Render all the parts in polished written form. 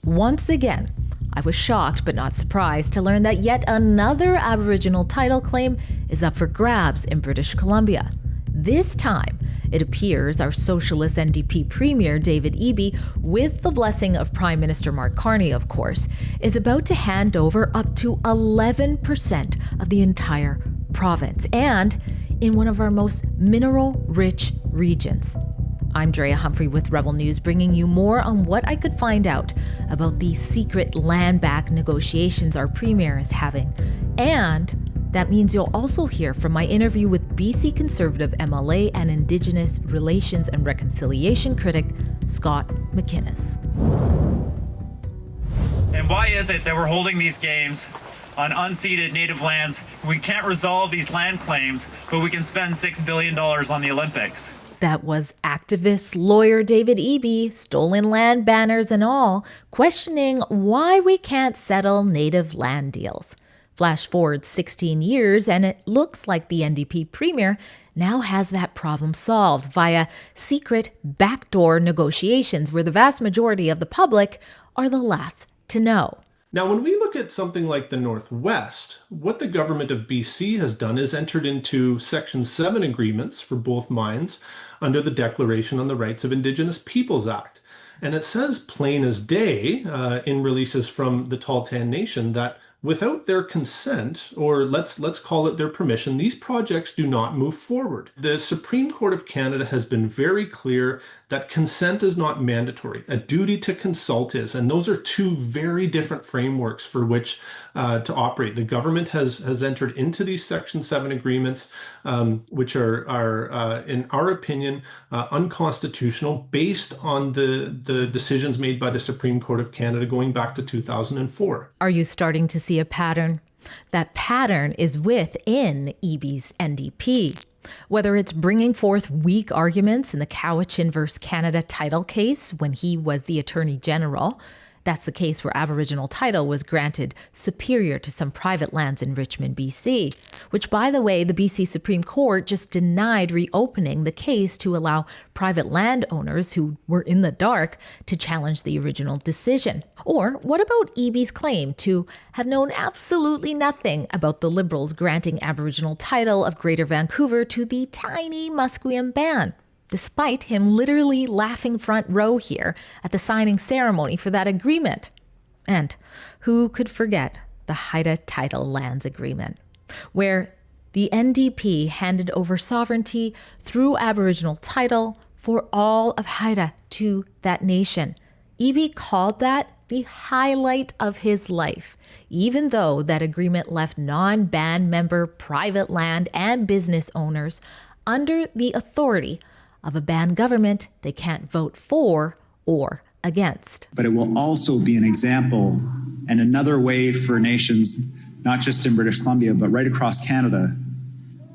Once again, I was shocked but not surprised to learn that yet another Aboriginal title claim is up for grabs in British Columbia. This time, it appears our socialist NDP Premier David Eby, with the blessing of Prime Minister Mark Carney, of course, is about to hand over up to 11% of the entire province, and in one of our most mineral-rich regions. I'm Drea Humphrey with Rebel News, bringing you more on what I could find out about these secret land-back negotiations our Premier is having. And that means you'll also hear from my interview with BC Conservative MLA and Indigenous Relations and Reconciliation critic Scott McInnis. And why is it that we're holding these games on unceded native lands? We can't resolve these land claims, but we can spend $6 billion on the Olympics. That was activist lawyer David Eby, stolen land banners and all, questioning why we can't settle native land deals. Flash forward 16 years, and it looks like the NDP Premier now has that problem solved via secret backdoor negotiations where the vast majority of the public are the last to know. Now, when we look at something like the Northwest, what the government of BC has done is entered into Section 7 agreements for both mines under the Declaration on the Rights of Indigenous Peoples Act. And it says plain as day in releases from the Tahltan Nation that without their consent, or let's call it their permission, these projects do not move forward. The Supreme Court of Canada has been very clear that consent is not mandatory. A duty to consult is, and those are two very different frameworks for which to operate. The government has entered into these Section 7 agreements, which are in our opinion, unconstitutional based on the decisions made by the Supreme Court of Canada going back to 2004. Are you starting to see a pattern? That pattern is within Eby's NDP. Whether it's bringing forth weak arguments in the Cowichan versus Canada title case when he was the Attorney General, that's the case where Aboriginal title was granted superior to some private lands in Richmond, BC, which, by the way, the BC Supreme Court just denied reopening the case to allow private landowners who were in the dark to challenge the original decision. Or what about Eby's claim to have known absolutely nothing about the Liberals granting Aboriginal title of Greater Vancouver to the tiny Musqueam Band, despite him literally laughing front row here at the signing ceremony for that agreement? And who could forget the Haida Title Lands Agreement, where the NDP handed over sovereignty through Aboriginal title for all of Haida to that nation. Eby called that the highlight of his life, even though that agreement left non-band member private land and business owners under the authority of a banned government they can't vote for or against. But it will also be an example and another way for nations, not just in British Columbia, but right across Canada,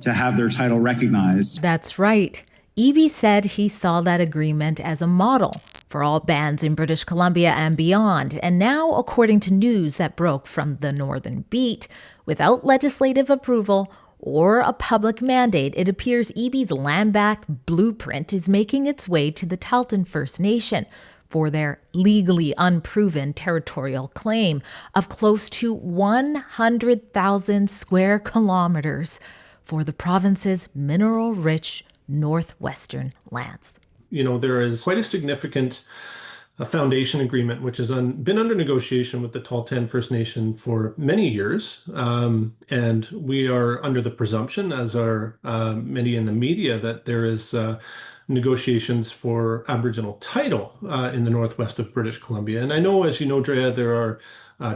to have their title recognized. That's right. Eby said he saw that agreement as a model for all bands in British Columbia and beyond. And now, according to news that broke from the Northern Beat, without legislative approval or a public mandate, it appears Eby's land-back blueprint is making its way to the Tahltan First Nation for their legally unproven territorial claim of close to 100,000 square kilometers for the province's mineral-rich northwestern lands. You know, there is quite a significant foundation agreement, which has been under negotiation with the Tahltan First Nation for many years. And we are under the presumption, as are many in the media, that there is negotiations for Aboriginal title in the northwest of British Columbia. And I know, as you know, Drea, there are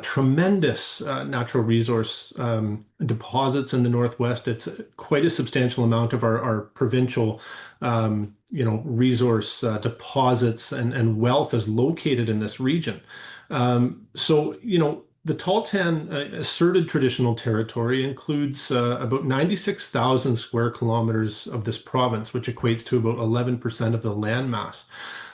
tremendous natural resource deposits in the Northwest. It's quite a substantial amount of our provincial, resource deposits and wealth is located in this region. The Tahltan asserted traditional territory includes about 96,000 square kilometers of this province, which equates to about 11% of the land mass.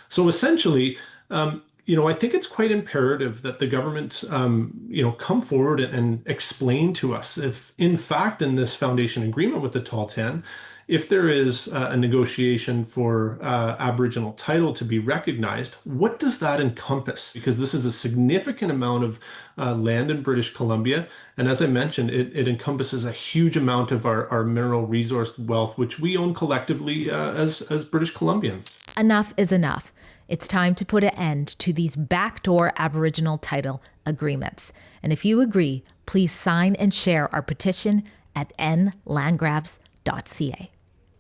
So essentially, I think it's quite imperative that the government, come forward and explain to us if, in fact, in this foundation agreement with the Tahltan, if there is a negotiation for Aboriginal title to be recognized, what does that encompass? Because this is a significant amount of land in British Columbia. And as I mentioned, it encompasses a huge amount of our mineral resource wealth, which we own collectively as British Columbians. Enough is enough. It's time to put an end to these backdoor Aboriginal title agreements. And if you agree, please sign and share our petition at endlandgrabs.ca.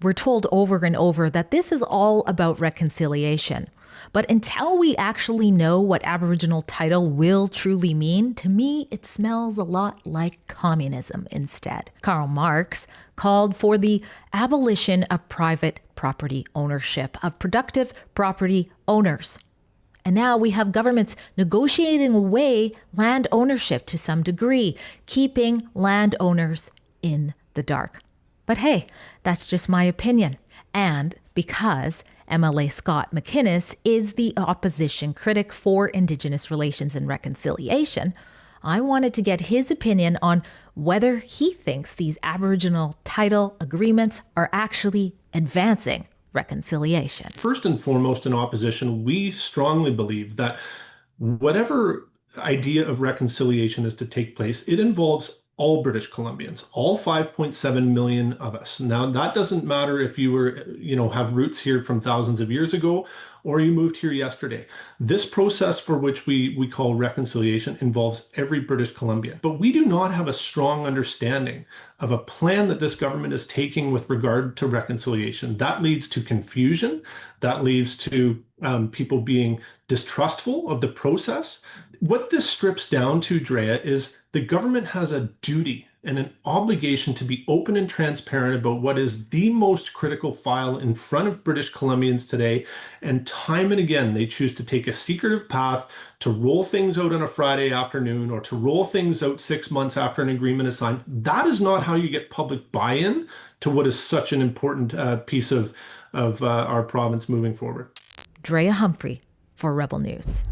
We're told over and over that this is all about reconciliation. But until we actually know what Aboriginal title will truly mean, to me, it smells a lot like communism instead. Karl Marx called for the abolition of private property ownership, of productive property owners. And now we have governments negotiating away land ownership to some degree, keeping landowners in the dark. But hey, that's just my opinion. And because MLA Scott McInnis is the opposition critic for Indigenous relations and reconciliation, I wanted to get his opinion on whether he thinks these Aboriginal title agreements are actually advancing reconciliation. First and foremost, in opposition, we strongly believe that whatever idea of reconciliation is to take place, it involves all British Columbians, all 5.7 million of us. Now, that doesn't matter if you were, have roots here from thousands of years ago, or you moved here yesterday. This process for which we call reconciliation involves every British Columbian. But we do not have a strong understanding of a plan that this government is taking with regard to reconciliation. That leads to confusion. That leads to people being distrustful of the process. What this strips down to, Drea, is the government has a duty and an obligation to be open and transparent about what is the most critical file in front of British Columbians today. And time and again, they choose to take a secretive path to roll things out on a Friday afternoon or to roll things out 6 months after an agreement is signed. That is not how you get public buy-in to what is such an important piece of our province moving forward. Drea Humphrey for Rebel News.